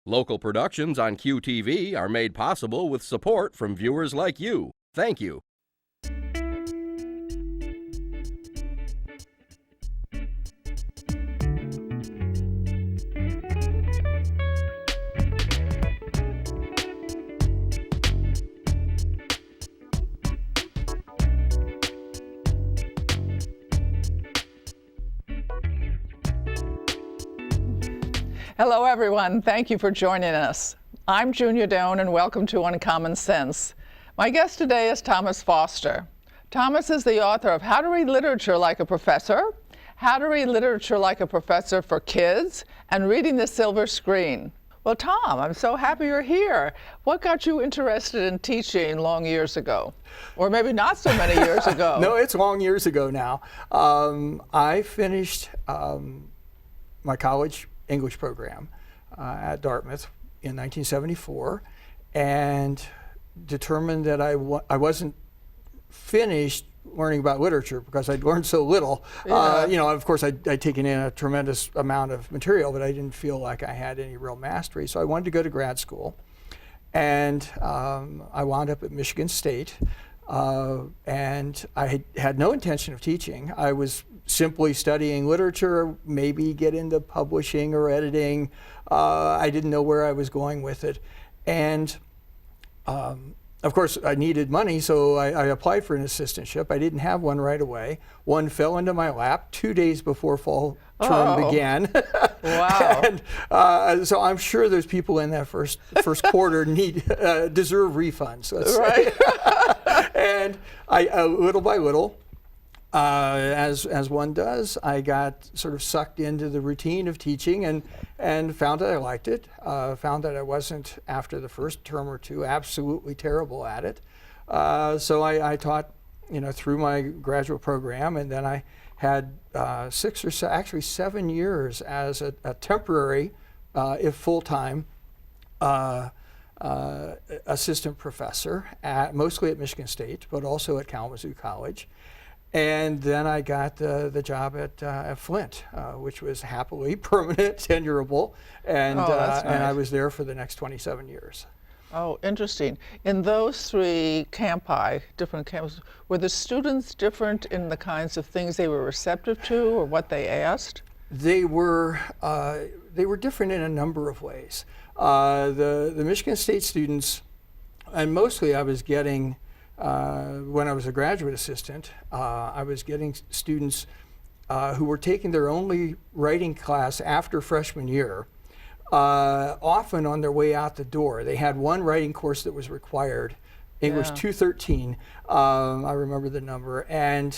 Local productions on QTV are made possible with support from viewers like you. Thank you. Hello, everyone. Thank you for joining us. I'm Junia and welcome to Uncommon Sense. My guest today is Thomas Foster. Thomas is the author of How to Read Literature Like a Professor, How to Read Literature Like a Professor for Kids, and Reading the Silver Screen. Well, Tom, I'm so happy you're here. What got you interested in teaching long years ago? Or maybe not so many years ago. No, it's long years ago now. I finished my college English program at Dartmouth in 1974 and determined that I wasn't finished learning about literature because I'd learned so little. Yeah. Of course, I'd taken in a tremendous amount of material, but I didn't feel like I had any real mastery. So I wanted to go to grad school. And I wound up at Michigan State. And I had no intention of teaching. I was simply studying literature, maybe get into publishing or editing. I didn't know where I was going with it. And of course, I needed money, so I applied for an assistantship. I didn't have one right away. One fell into my lap 2 days before fall term began. Wow. And so I'm sure there's people in that first quarter deserve refunds. Let's say. Right. And I little by little, as one does, I got sort of sucked into the routine of teaching and found that I liked it. Found that I wasn't, after the first term or two, absolutely terrible at it. So I taught, through my graduate program, and then I had 6 or actually 7 years as a temporary, if full-time, assistant professor, mostly at Michigan State, but also at Kalamazoo College. And then I got the job at Flint, which was happily permanent, tenurable, and that's nice. and I was there for the next 27 years. Oh, interesting. In those 3 different campuses, were the students different in the kinds of things they were receptive to or what they asked? They were different in a number of ways. The Michigan State students, and mostly I was getting, when I was a graduate assistant, I was getting students who were taking their only writing class after freshman year, often on their way out the door. They had one writing course that was required, English 213, I remember the number, and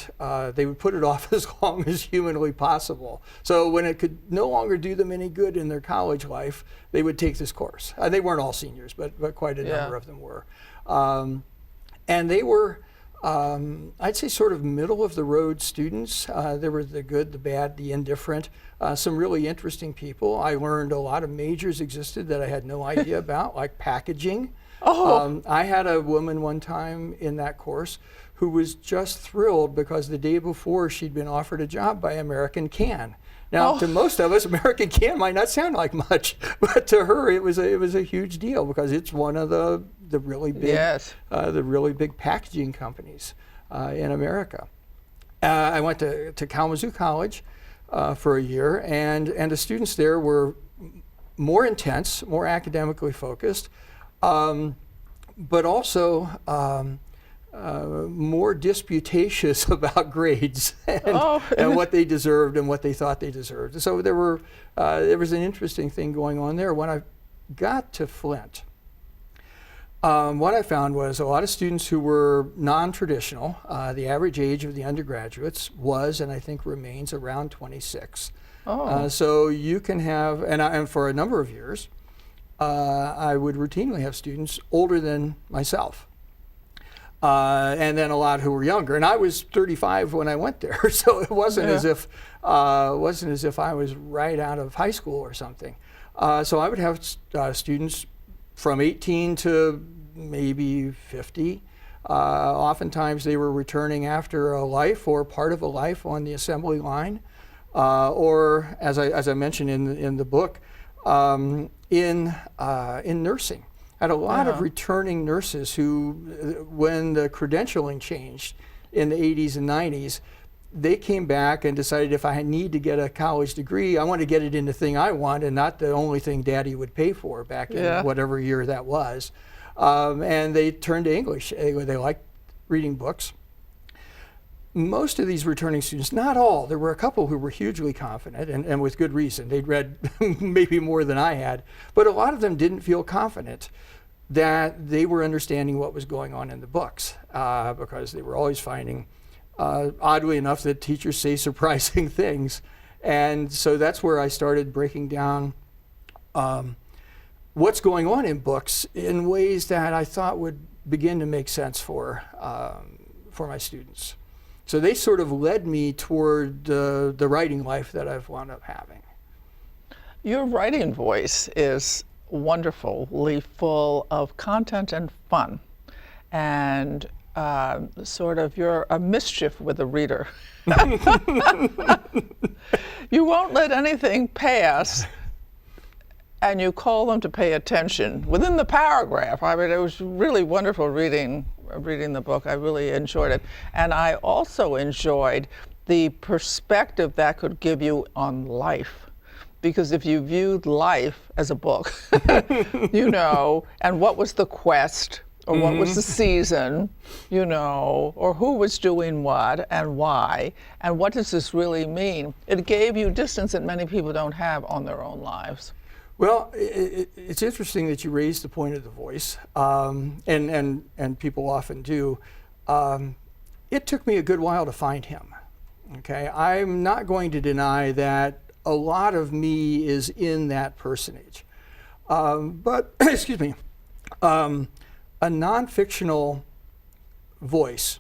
they would put it off as long as humanly possible. So when it could no longer do them any good in their college life, they would take this course. They weren't all seniors, but quite a number of them were. And they were, I'd say, sort of middle of the road students. There were the good, the bad, the indifferent, some really interesting people. I learned a lot of majors existed that I had no idea about, like packaging. I had a woman one time in that course who was just thrilled because the day before she'd been offered a job by American Can. Now, to most of us, American Can might not sound like much, but to her, it was a huge deal because it's one of the really big packaging companies in America. I went to Kalamazoo College for a year, and the students there were more intense, more academically focused, but also more disputatious about grades and what they deserved and what they thought they deserved. So there was an interesting thing going on there. When I got to Flint, what I found was a lot of students who were non-traditional. The average age of the undergraduates was, and I think remains, around 26. So you can have, and for a number of years, I would routinely have students older than myself. And then a lot who were younger, and I was 35 when I went there, so it wasn't as if I was right out of high school or something. So I would have students from 18 to maybe 50. Oftentimes they were returning after a life or part of a life on the assembly line, or as I mentioned in the book, in nursing. I had a lot of returning nurses who, when the credentialing changed in the 80s and 90s, they came back and decided if I need to get a college degree, I want to get it in the thing I want and not the only thing Daddy would pay for back in whatever year that was. And they turned to English. They liked reading books. Most of these returning students, not all, there were a couple who were hugely confident and with good reason. They'd read maybe more than I had, but a lot of them didn't feel confident that they were understanding what was going on in the books because they were always finding, oddly enough, that teachers say surprising things. And so that's where I started breaking down what's going on in books in ways that I thought would begin to make sense for my students. So they sort of led me toward the writing life that I've wound up having. Your writing voice is wonderfully full of content and fun, and sort of you're a mischief with the reader. You won't let anything pass, and you call them to pay attention within the paragraph. I mean, it was really wonderful reading the book. I really enjoyed it. And I also enjoyed the perspective that could give you on life. Because if you viewed life as a book, you know, and what was the quest, or what was the season, you know, or who was doing what and why, and what does this really mean? It gave you distance that many people don't have on their own lives. Well, it's interesting that you raised the point of the voice, and people often do. It took me a good while to find him. Okay, I'm not going to deny that a lot of me is in that personage, but excuse me, a non-fictional voice,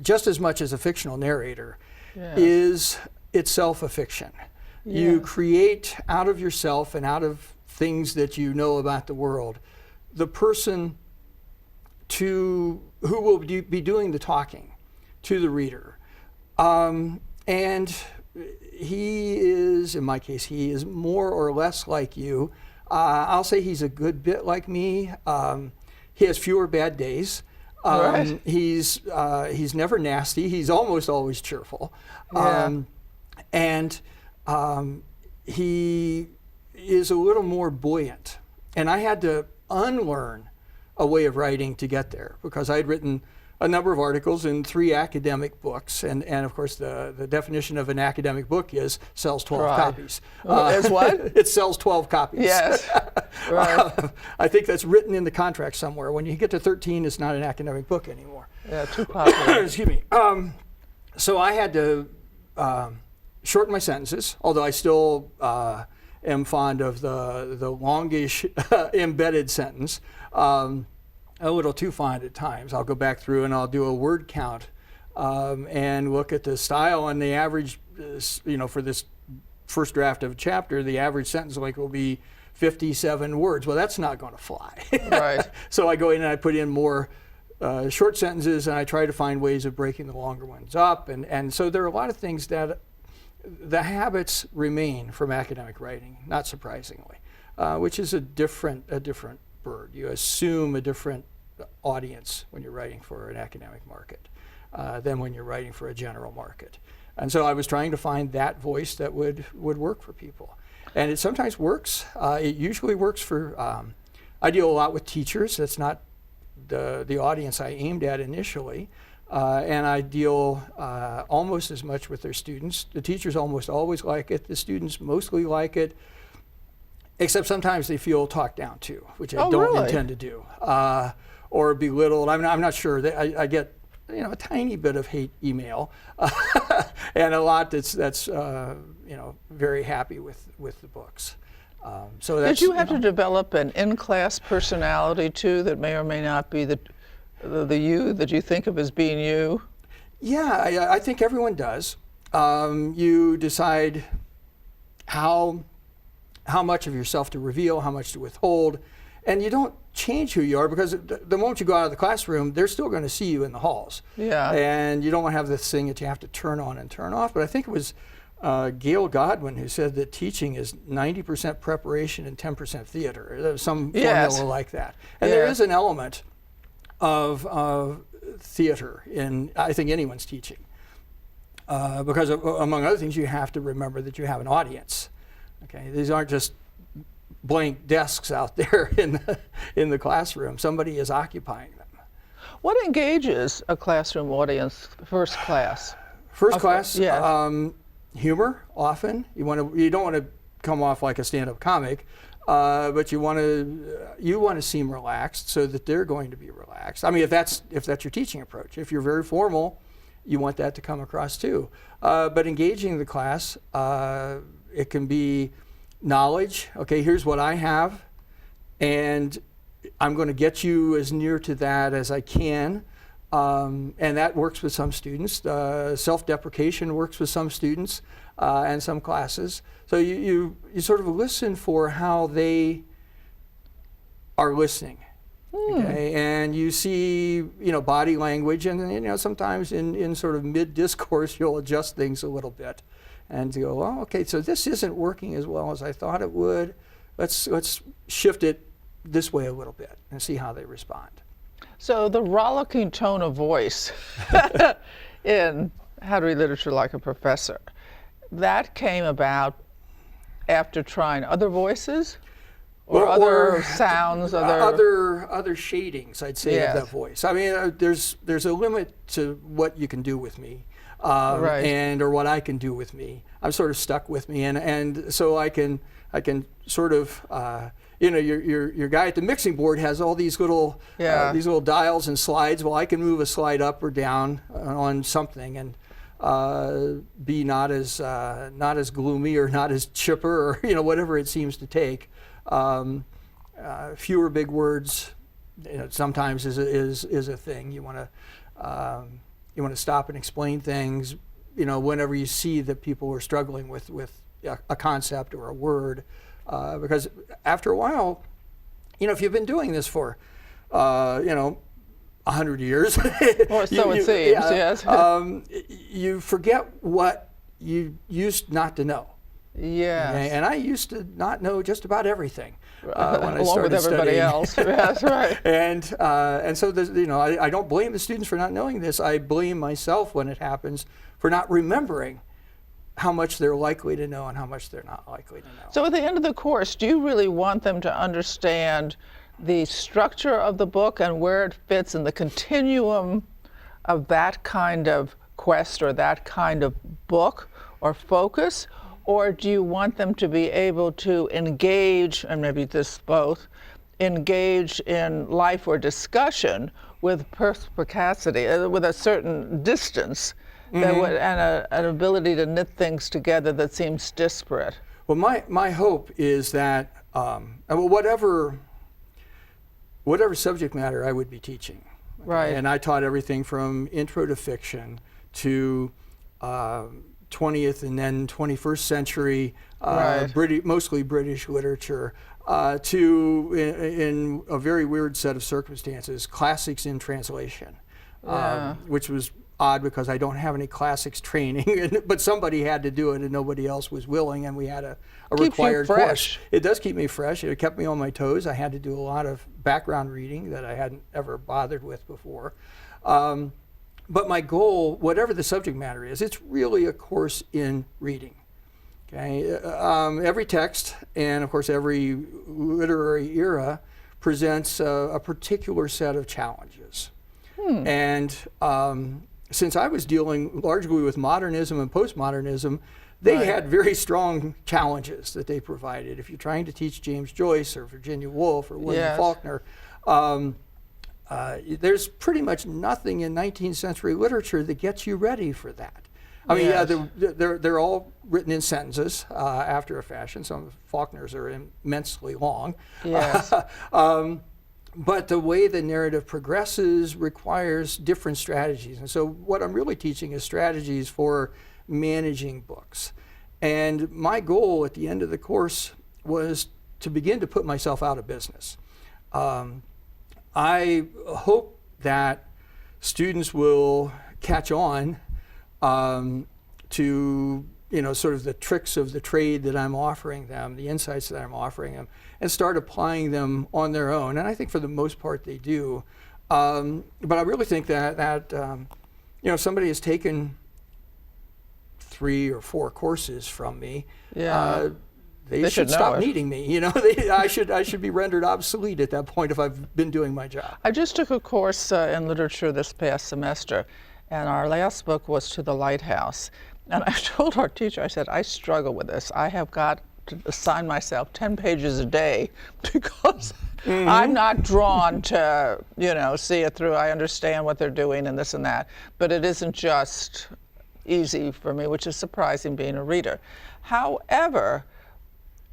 just as much as a fictional narrator, is itself a fiction. You create out of yourself and out of things that you know about the world, the person who will be doing the talking to the reader. And he is, in my case, he is more or less like you. I'll say he's a good bit like me. He has fewer bad days. Right. He's never nasty. He's almost always cheerful. He is a little more buoyant. And I had to unlearn a way of writing to get there, because I had written a number of articles in 3 academic books. And of course, the definition of an academic book is sells 12 copies. Is what? It sells 12 copies. Yes. Right. I think that's written in the contract somewhere. When you get to 13, it's not an academic book anymore. Yeah, too popular. Excuse me. So I had to shorten my sentences, although I still am fond of the longish embedded sentence. A little too fond at times. I'll go back through and I'll do a word count and look at the style, and the average, for this first draft of a chapter, the average sentence length will be 57 words. Well, that's not going to fly. Right. So I go in and I put in more short sentences, and I try to find ways of breaking the longer ones up. And so there are a lot of things that the habits remain from academic writing, not surprisingly, which is a different bird. You assume a different audience when you're writing for an academic market than when you're writing for a general market. And so I was trying to find that voice that would work for people. And it sometimes works. It usually works for, I deal a lot with teachers. That's not the audience I aimed at initially. And I deal almost as much with their students. The teachers almost always like it. The students mostly like it. Except sometimes they feel talked down to, which I don't intend to do, or belittled. I'm not sure. I get a tiny bit of hate email, and a lot that's very happy with the books. So that's, Did you have to develop an in-class personality too that may or may not be the you that you think of as being you? Yeah, I think everyone does. You decide how much of yourself to reveal, how much to withhold, and you don't change who you are, because the moment you go out of the classroom, they're still going to see you in the halls. Yeah. And you don't want to have this thing that you have to turn on and turn off. But I think it was Gail Godwin, who said that teaching is 90% preparation and 10% theater. There's some Yes. formula like that. And there is an element of theater in, I think, anyone's teaching. Because among other things, you have to remember that you have an audience. Okay, these aren't just blank desks out there in the classroom. Somebody is occupying them. What engages a classroom audience first class? First class, yes. Humor often. You don't want to come off like a stand-up comic, but you want to seem relaxed so that they're going to be relaxed. I mean, if that's your teaching approach. If you're very formal, you want that to come across too. But engaging the class, it can be knowledge. Okay, here's what I have, and I'm going to get you as near to that as I can. And that works with some students. Self-deprecation works with some students and some classes. So you sort of listen for how they are listening. Okay, and you see, body language, and sometimes in sort of mid-discourse, you'll adjust things a little bit, and you go, well, okay, so this isn't working as well as I thought it would. Let's shift it this way a little bit and see how they respond. So the rollicking tone of voice in How to Read Literature Like a Professor, that came about after trying other voices? Or other sounds, other shadings, I'd say, yes. of that voice. I mean, there's a limit to what you can do with me, right. or what I can do with me. I'm sort of stuck with me, and so I can sort of, your guy at the mixing board has all these little dials and slides. Well, I can move a slide up or down on something and be not as gloomy or not as chipper or whatever it seems to take. Fewer big words, sometimes is a thing. You want to stop and explain things, whenever you see that people are struggling with a concept or a word, because after a while, if you've been doing this for 100 years, or so it seems, yes, you forget what you used not to know. Yeah. And I used to not know just about everything when I along started with everybody studying. else. That's right. And so there's, I don't blame the students for not knowing this. I blame myself when it happens for not remembering how much they're likely to know and how much they're not likely to know. So at the end of the course, do you really want them to understand the structure of the book and where it fits in the continuum of that kind of quest or that kind of book or focus? Or do you want them to be able to engage, and maybe this both, engage in life or discussion with perspicacity, with a certain distance, that would, and an ability to knit things together that seems disparate? Well, my hope is that whatever subject matter I would be teaching, right? And I taught everything from intro to fiction to 20th and then 21st century, right. mostly British literature, to, in a very weird set of circumstances, classics in translation, which was odd because I don't have any classics training, but somebody had to do it and nobody else was willing, and we had a required course. It does keep me fresh. It kept me on my toes. I had to do a lot of background reading that I hadn't ever bothered with before. But my goal, whatever the subject matter is, it's really a course in reading. Okay, every text and of course every literary era presents a particular set of challenges. And since I was dealing largely with modernism and postmodernism, they had very strong challenges that they provided. If you're trying to teach James Joyce or Virginia Woolf or William Faulkner, there's pretty much nothing in 19th century literature that gets you ready for that. I mean, they're all written in sentences after a fashion. Some of Faulkner's are immensely long. Yes. But the way the narrative progresses requires different strategies. And so what I'm really teaching is strategies for managing books. And my goal at the end of the course was to begin to put myself out of business. I hope that students will catch on to sort of the tricks of the trade that I'm offering them, the insights that I'm offering them, and start applying them on their own. And I think for the most part they do. But I really think that somebody has taken 3 or 4 courses from me. Yeah. They should stop needing me. I should be rendered obsolete at that point if I've been doing my job. I just took a course in literature this past semester, and our last book was To the Lighthouse. And I told our teacher, I said, I struggle with this. I have got to assign myself 10 pages a day because I'm not drawn to, see it through. I understand what they're doing and this and that, but it isn't just easy for me, which is surprising being a reader. However,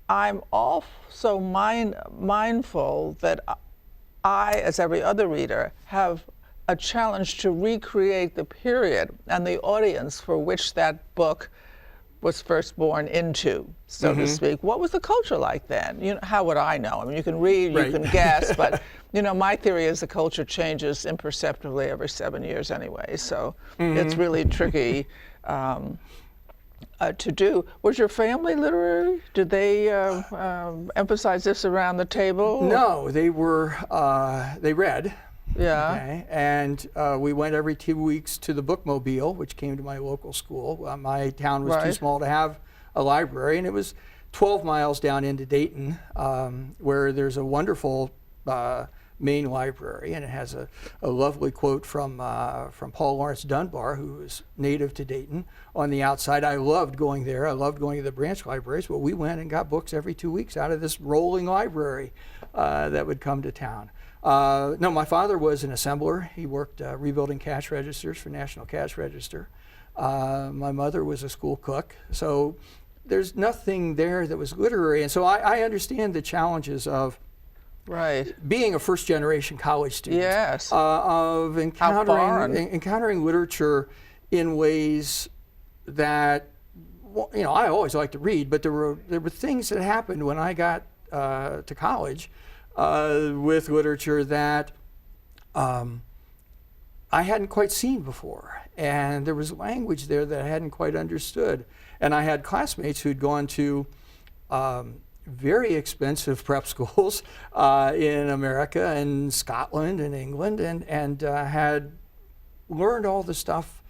I'm also mindful that I, as every other reader, have a challenge to recreate the period and the audience for which that book was first born into, so to speak. What was the culture like then? How would I know? I mean, you can read, you can guess, but my theory is the culture changes imperceptibly every 7 years anyway, so it's really tricky to do. Was your family literary? Did they emphasize this around the table? No, they read. Yeah. Okay. And we went every 2 weeks to the bookmobile, which came to my local school. My town was too small to have a library, and it was 12 miles down into Dayton, where there's a wonderful main library, and it has a lovely quote from Paul Lawrence Dunbar, who is native to Dayton. On the outside, I loved going there. I loved going to the branch libraries, but we went and got books every 2 weeks out of this rolling library that would come to town. No, my father was an assembler. He worked rebuilding cash registers for National Cash Register. My mother was a school cook. So there's nothing there that was literary. And so I understand the challenges of being a first-generation college student. Yes. Of encountering literature in ways that, I always liked to read, but there were things that happened when I got to college with literature that I hadn't quite seen before. And there was language there that I hadn't quite understood. And I had classmates who'd gone to very expensive prep schools in America and Scotland and England, and had learned all the stuff,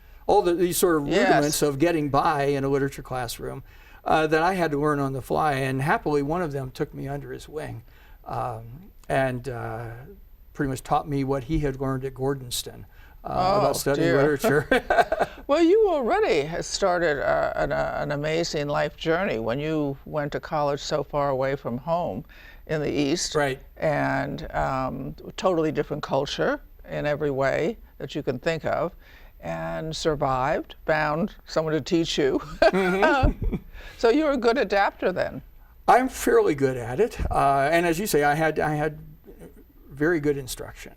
these sort of rudiments of getting by in a literature classroom that I had to learn on the fly. And happily, one of them took me under his wing and pretty much taught me what he had learned at Gordonston about studying literature. Well, you already had started an amazing life journey when you went to college so far away from home in the East. Right. And totally different culture in every way that you can think of, and survived, found someone to teach you. So you were a good adapter then. I'm fairly good at it, and as you say, I had very good instruction.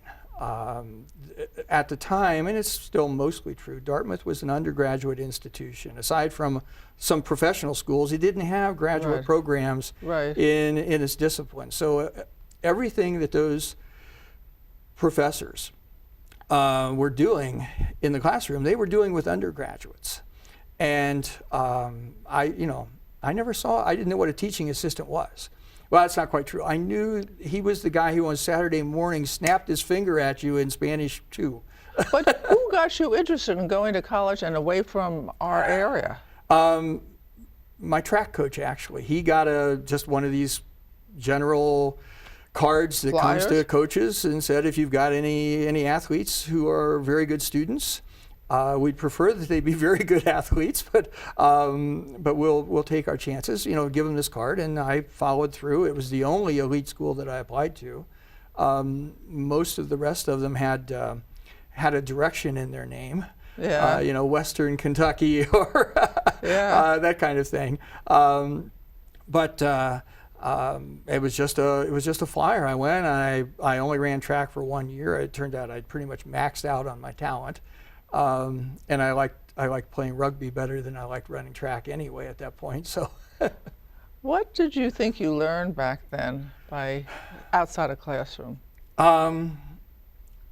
At the time, and it's still mostly true, Dartmouth was an undergraduate institution. Aside from some professional schools, it didn't have graduate programs in its discipline. So everything that those professors were doing in the classroom, they were doing with undergraduates. And I didn't know what a teaching assistant was. Well, that's not quite true. I knew he was the guy who on Saturday morning snapped his finger at you in Spanish too. But who got you interested in going to college and away from our area? My track coach, actually. He got just one of these general cards that comes to coaches and said, if you've got any athletes who are very good students, we'd prefer that they be very good athletes, but we'll take our chances. Give them this card, and I followed through. It was the only elite school that I applied to. Most of the rest of them had a direction in their name. Yeah. Western Kentucky or that kind of thing. But it was just a flyer. I went, and I only ran track for 1 year. It turned out I'd pretty much maxed out on my talent. And I liked playing rugby better than I liked running track anyway at that point. So, what did you think you learned back then by outside a classroom?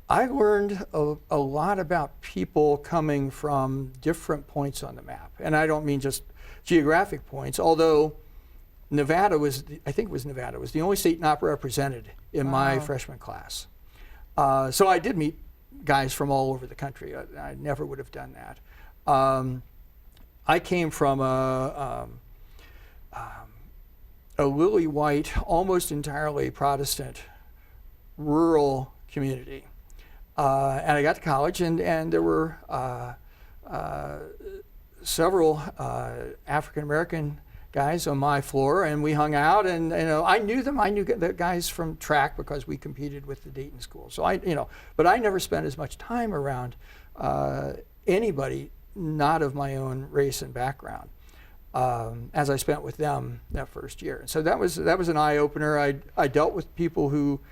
I learned a lot about people coming from different points on the map, and I don't mean just geographic points, although Nevada was, I think it was Nevada, was the only state not represented in my freshman class. So I did meet guys from all over the country. I never would have done that. I came from a lily white, almost entirely Protestant, rural community. And I got to college, and there were several African-American guys on my floor, and we hung out, and I knew them. I knew the guys from track because we competed with the Dayton school. So but I never spent as much time around anybody not of my own race and background as I spent with them that first year. And so that was an eye opener. I dealt with people who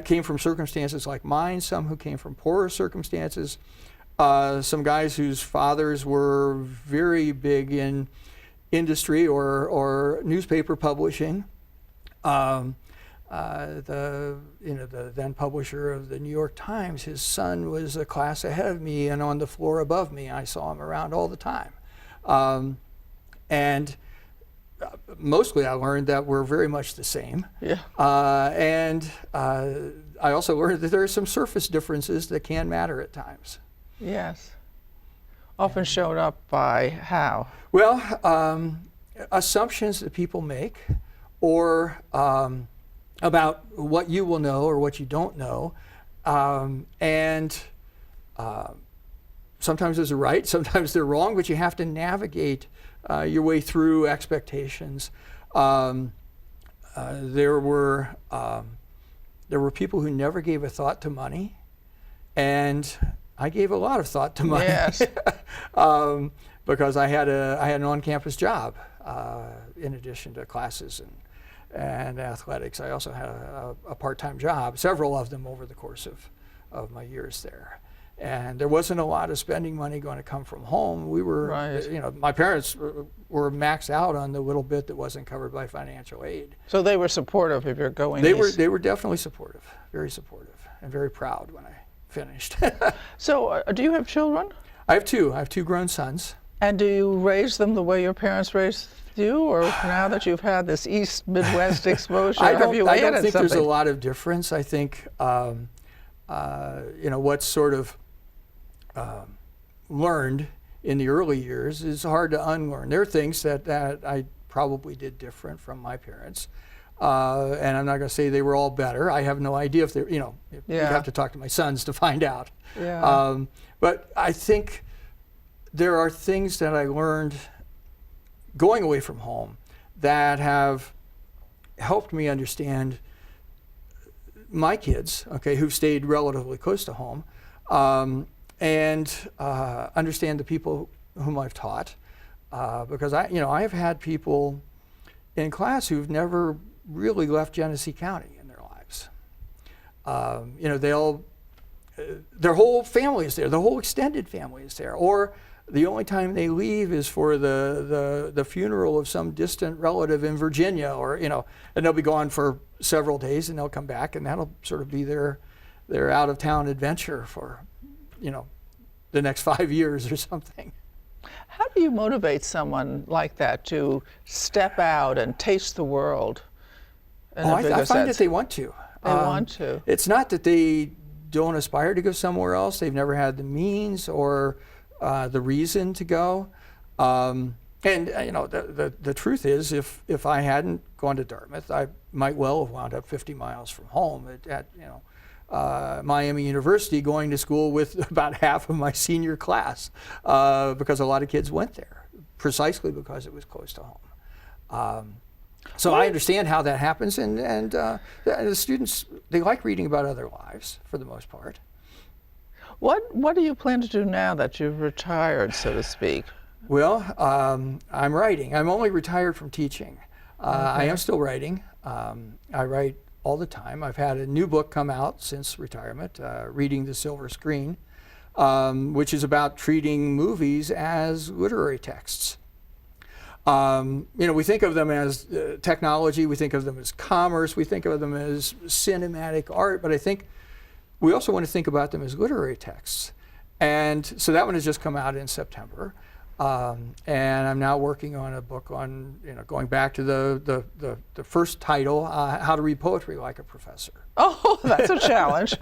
came from circumstances like mine, some who came from poorer circumstances, some guys whose fathers were very big in industry or newspaper publishing. The then publisher of the New York Times, his son was a class ahead of me and on the floor above me. I saw him around all the time. And mostly I learned that we're very much the same. Yeah. And I also learned that there are some surface differences that can matter at times. Yes. Often showed up by how? Well, assumptions that people make, or about what you will know or what you don't know. And sometimes those are right, sometimes they're wrong, but you have to navigate your way through expectations. There were people who never gave a thought to money, and I gave a lot of thought to money. Yes. Because I had an on-campus job in addition to classes and athletics. I also had a part-time job, several of them over the course of my years there. And there wasn't a lot of spending money going to come from home. We were, right. My parents were maxed out on the little bit that wasn't covered by financial aid. So they were supportive of your going They east. were definitely supportive, very supportive, and very proud when I finished. So do you have children? I have two. I have two grown sons. And do you raise them the way your parents raised you, or now that you've had this East Midwest exposure, have you added I don't think something? there's a lot of difference. I think what's sort of learned in the early years is hard to unlearn. There are things that I probably did different from my parents. And I'm not going to say they were all better. I have no idea if they're, you have to talk to my sons to find out. Yeah. But I think there are things that I learned going away from home that have helped me understand my kids, who've stayed relatively close to home, and understand the people whom I've taught. Because I have had people in class who've never really left Genesee County in their lives. Their whole family is there, the whole extended family is there, or the only time they leave is for the funeral of some distant relative in Virginia, or and they'll be gone for several days, and they'll come back, and that'll sort of be their out of town adventure for the next 5 years or something. How do you motivate someone like that to step out and taste the world? I find that they want to. They want to. It's not that they don't aspire to go somewhere else. They've never had the means or the reason to go. The truth is, if I hadn't gone to Dartmouth, I might well have wound up 50 miles from home at Miami University, going to school with about half of my senior class, because a lot of kids went there, precisely because it was close to home. So I understand how that happens, and the students, they like reading about other lives for the most part. What do you plan to do now that you've retired, so to speak? Well, I'm writing. I'm only retired from teaching. I am still writing. I write all the time. I've had a new book come out since retirement, Reading the Silver Screen, which is about treating movies as literary texts. We think of them as technology, we think of them as commerce, we think of them as cinematic art, but I think we also want to think about them as literary texts. And so that one has just come out in September. And I'm now working on a book on, going back to the first title, How to Read Poetry Like a Professor. Oh, that's a challenge.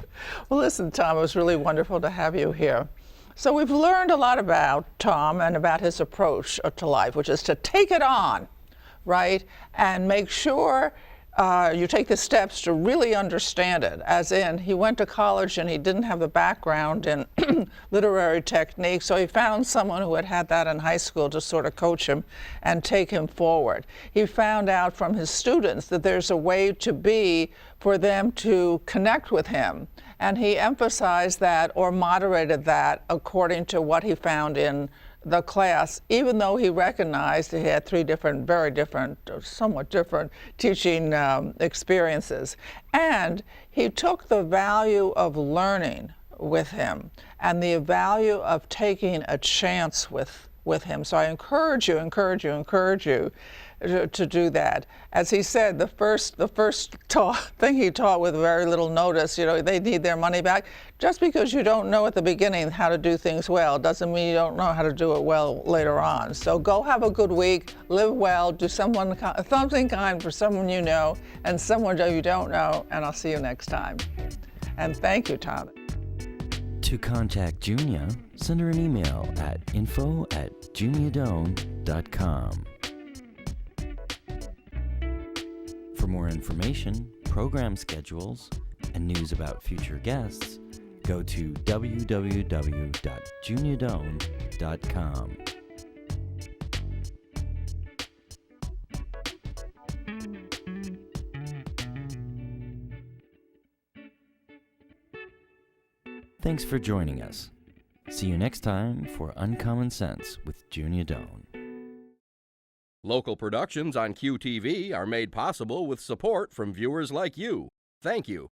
Well, listen, Tom, it was really wonderful to have you here. So we've learned a lot about Tom and about his approach to life, which is to take it on, right? And make sure you take the steps to really understand it. As in, he went to college and he didn't have the background in literary technique, so he found someone who had that in high school to sort of coach him and take him forward. He found out from his students that there's a way to be for them to connect with him. And he emphasized that or moderated that according to what he found in the class, even though he recognized he had three different, very different, somewhat different teaching experiences. And he took the value of learning with him and the value of taking a chance with him. So I encourage you to do that. As he said, the first thing he taught with very little notice, they need their money back. Just because you don't know at the beginning how to do things well doesn't mean you don't know how to do it well later on. So go have a good week, live well, do something kind for someone you know and someone you don't know, and I'll see you next time. And thank you, Tom. To contact Junia, send her an email at info@juniadone.com. For more information, program schedules, and news about future guests, go to www.juniadone.com. Thanks for joining us. See you next time for Uncommon Sense with Junia Doan. Local productions on QTV are made possible with support from viewers like you. Thank you.